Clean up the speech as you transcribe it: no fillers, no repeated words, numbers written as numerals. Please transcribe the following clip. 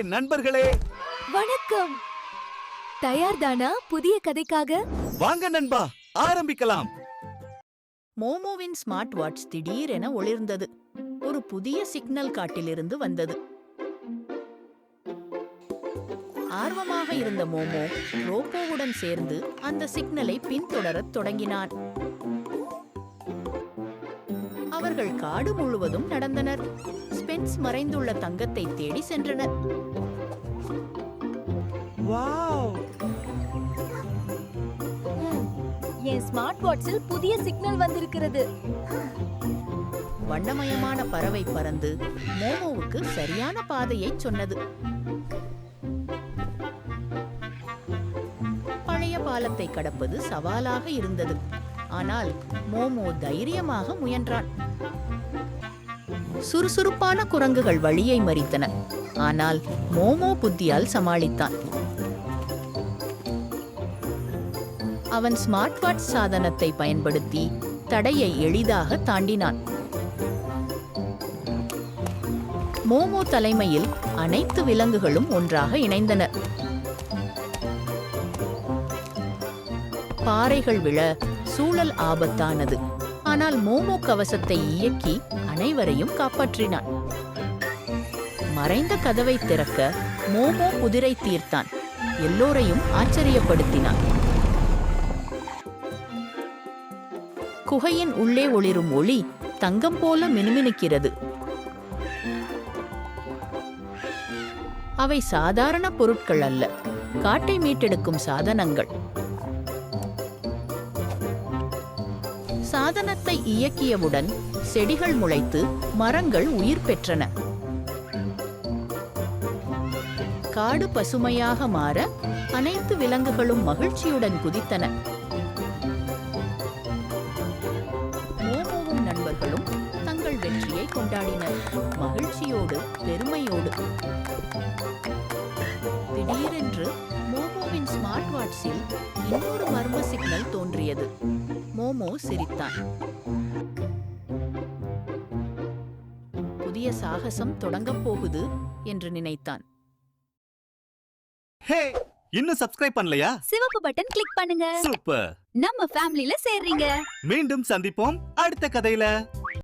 நண்பர்களே, வணக்கம். தயார்தானா புதிய கதைக்காக? வாங்க நண்பா, ஆரம்பிக்கலாம். மோமோவின் ஸ்மார்ட் வாட்ச் திடீரென ஒளிர்ந்தது. ஒரு புதிய சிக்னல் காட்டிலிருந்து வந்தது. ஆர்வமாக இருந்த மோமோ ரோபோவுடன் சேர்ந்து அந்த சிக்னலை பின்தொடரத் தொடங்கினான். அவர்கள் காடு முழுவதும் நடந்தனர். ஸ்பென்ஸ் மறைந்துள்ள தங்கத்தை தேடி சென்றனர். வாவ்! என் ஸ்மார்ட் வாட்சில் புதிய சிக்னல் வந்திருக்கிறது. வண்ணமயமான பறவை பறந்து மோமோவுக்கு சரியான பாதையை சொன்னது. பழைய பாலத்தை கடப்பது சவாலாக இருந்தது. ஆனால் மோமோ தைரியமாக முயன்றான். சுறுசுறுப்பான குரங்குகள் வழியை மறித்தன. ஆனால் மோமோ புத்தியால் சமாளித்தான். அவன் ஸ்மார்ட் வாட்ச் சாதனத்தை பயன்படுத்தி தடையை எளிதாக தாண்டினான். மோமோ தலைமையில் அனைத்து விலங்குகளும் ஒன்றாக இணைந்தனர். பாறைகள் விழ சூழல் ஆபத்தானது. ஆனால் மோமோ கவசத்தை இயக்கி அனைவரையும் காப்பாற்றினான். மறைந்த கதவை திறக்க மோமோ குதிரை தீர்த்தான். எல்லோரையும் ஆச்சரியப்படுத்தினான். குகையின் உள்ளே ஒளிரும் ஒளி தங்கம் போல மினுமினுக்கிறது. அவை சாதாரண பொருட்கள் அல்ல, காட்டை மீட்டெடுக்கும் சாதனங்கள். சாதனத்தை இயக்கியவுடன் செடிகள் முளைத்து மரங்கள் உயிர் பெற்றன. காடு பசுமையாக மாற அனைத்து விலங்குகளும் மகிழ்ச்சியுடன் குதித்தன. மோமோவும் நண்பர்களும் தங்கள் வெற்றியை கொண்டாடினர், மகிழ்ச்சியோடு பெருமையோடு. திடீரென்று மோமோவின் ஸ்மார்ட் வாட்சில் இன்னொரு மர்ம சிக்னல் தோன்றியது. மோமோ சிரித்தான். புதிய சாகசம் தொடங்கப் போகுது என்று நினைத்தான். ஹே, இன்னும் சப்ஸ்கிரைப் பண்ணலையா? சிவப்பு பட்டன் கிளிக் பண்ணுங்க. சூப்பர். நம்ம ஃபேமிலில சேர்றீங்க. மீண்டும் சந்திப்போம் அடுத்த கதையில.